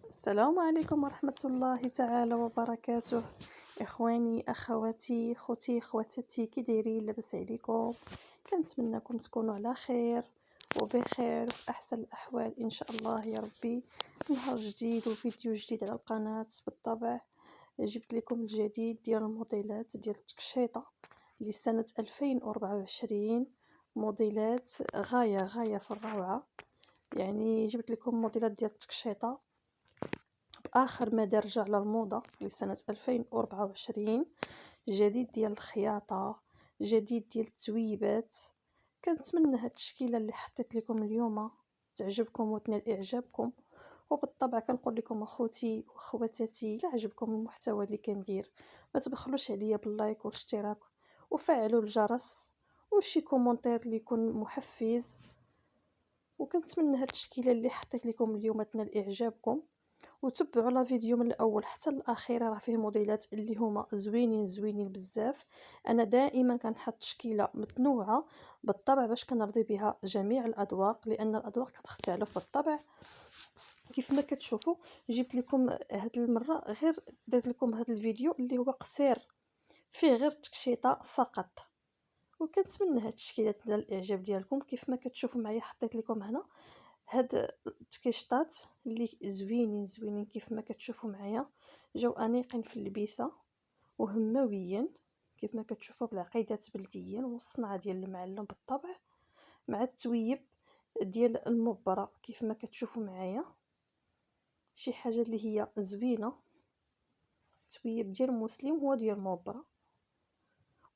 السلام عليكم ورحمة الله تعالى وبركاته. إخواني أخواتي خوتي خواتاتي، كي دايرين؟ لاباس عليكم؟ كنتمنىكم تكونوا على خير وبخير وفي أحسن الأحوال إن شاء الله يا ربي. نهار جديد وفيديو جديد على القناة. بالطبع جبت لكم الجديد ديال الموديلات ديال التقشيطة لسنة 2024، موديلات غاية في الروعة. يعني جبت لكم موديلات ديال التقشيطة آخر ما درجة على الموضة لسنة 2024، جديد ديال الخياطة، جديد ديال التويبات. كنتمنى هاد التشكيلة اللي حطيت لكم اليوم تعجبكم وتنال إعجابكم. وبالطبع كنقول لكم اخوتي واخواتاتي، الا عجبكم المحتوى اللي كندير ما تبخلوش عليا باللايك والاشتراك وفعلوا الجرس وشي كومونتير اللي يكون محفز. وكنتمنى هاد التشكيله اللي حطيت لكم اليوم تنال اعجابكم، وتبعوا لا فيديو من الاول حتى الاخير، راه فيه موديلات اللي هما زوينين بزاف. انا دائما كنحط تشكيله متنوعه بالطبع باش كنرضي بها جميع الاذواق، لان الاذواق كتختلف بالطبع. كيف ما كتشوفوا جبت لكم هاد المره غير درت لكم هاد الفيديو اللي هو قصير فيه غير تكشيطه فقط، وكنتمنى هاد التشكيله تنال الاعجاب ديالكم. كيف ما كتشوفوا معايا حطيت لكم هنا هاد التكيشطات اللي زوينين كيف ما كتشوفوا معايا، جاو انيقين في اللبسه وهمويين كيف ما كتشوفوا بالعقيدات بلديين والصنعه ديال المعلم بالطبع، مع التويب ديال المبره كيف ما كتشوفوا معايا. شي حاجه اللي هي زوينه، التويب ديال مسلم هو ديال مبره.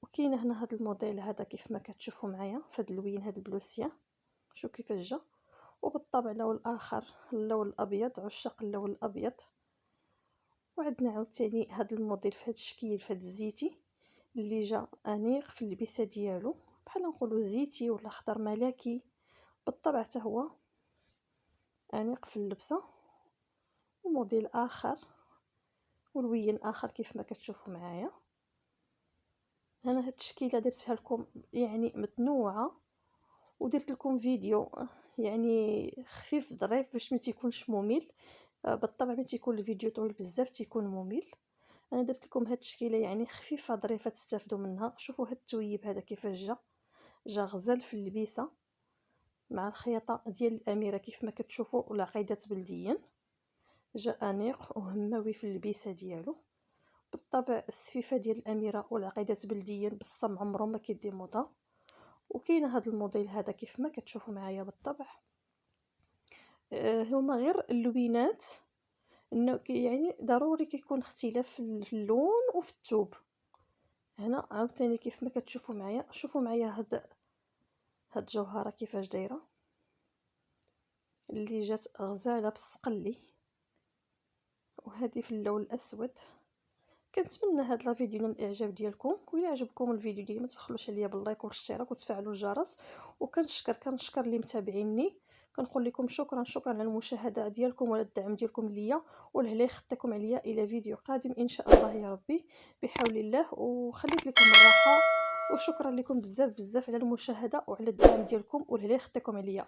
وكاينه هنا هذا الموديل هذا كيف ما كتشوفوا معايا في هذا اللوين، هذا البلوسيه شو كيفاش جا. وبالطبع اللون الاخر اللون الابيض، عشاق اللون الابيض. وعندنا عاوتاني هذا الموديل في هذا الشكل في هذا الزيتي اللي جا انيق في اللبسه ديالو، بحال نقولوا زيتي ولا خضر ملكي بالطبع، حتى هو انيق في اللبسه. وموديل اخر ولوين اخر كيف ما كتشوفوا معايا. انا هاد التشكيله درتها لكم يعني متنوعه، ودرت لكم فيديو يعني خفيف ظريف باش ما تيكونش ممل. بالطبع ما تيكون الفيديو طويل بزاف تيكون ممل. انا درت لكم هاد التشكيله يعني خفيفه ظريفه تستافدوا منها. شوفوا هاد التويب هذا كيفاش جا غزال في اللبسه مع الخياطه ديال الاميره كيف ما كتشوفوا والعقيدات بلديا، جا انيق وهموي في اللبسه ديالو. بالطبع السفيفه ديال الاميره والعقيدات بلديا بالصم عمره ما كيدي موضه. وكاين هذا الموديل هذا كيف ما كتشوفوا معايا بالطبع. هما غير اللوينات انه يعني ضروري كيكون اختلاف في اللون وفي الثوب. هنا عاوتاني كيف ما كتشوفوا معايا، شوفوا معايا هاد الجوهره كيفاش دايره، اللي جات غزاله بالصقلي، وهذه في اللون الاسود. كنتمنى هاد لا فيديو ينال الاعجاب ديالكم، وإلا عجبكم الفيديو ديالي ما تبخلوش عليا باللايك والاشتراك وتفعلوا الجرس. كنشكر اللي متابعيني، كنقول لكم شكرا على المشاهده ديالكم وعلى الدعم ديالكم ليا، ولهلا يخطيكم عليا الى فيديو قادم ان شاء الله يا ربي بحول الله. وخليت لكم الراحه، وشكرا لكم بزاف على المشاهده وعلى الدعم ديالكم، ولهلا يخطيكم عليا.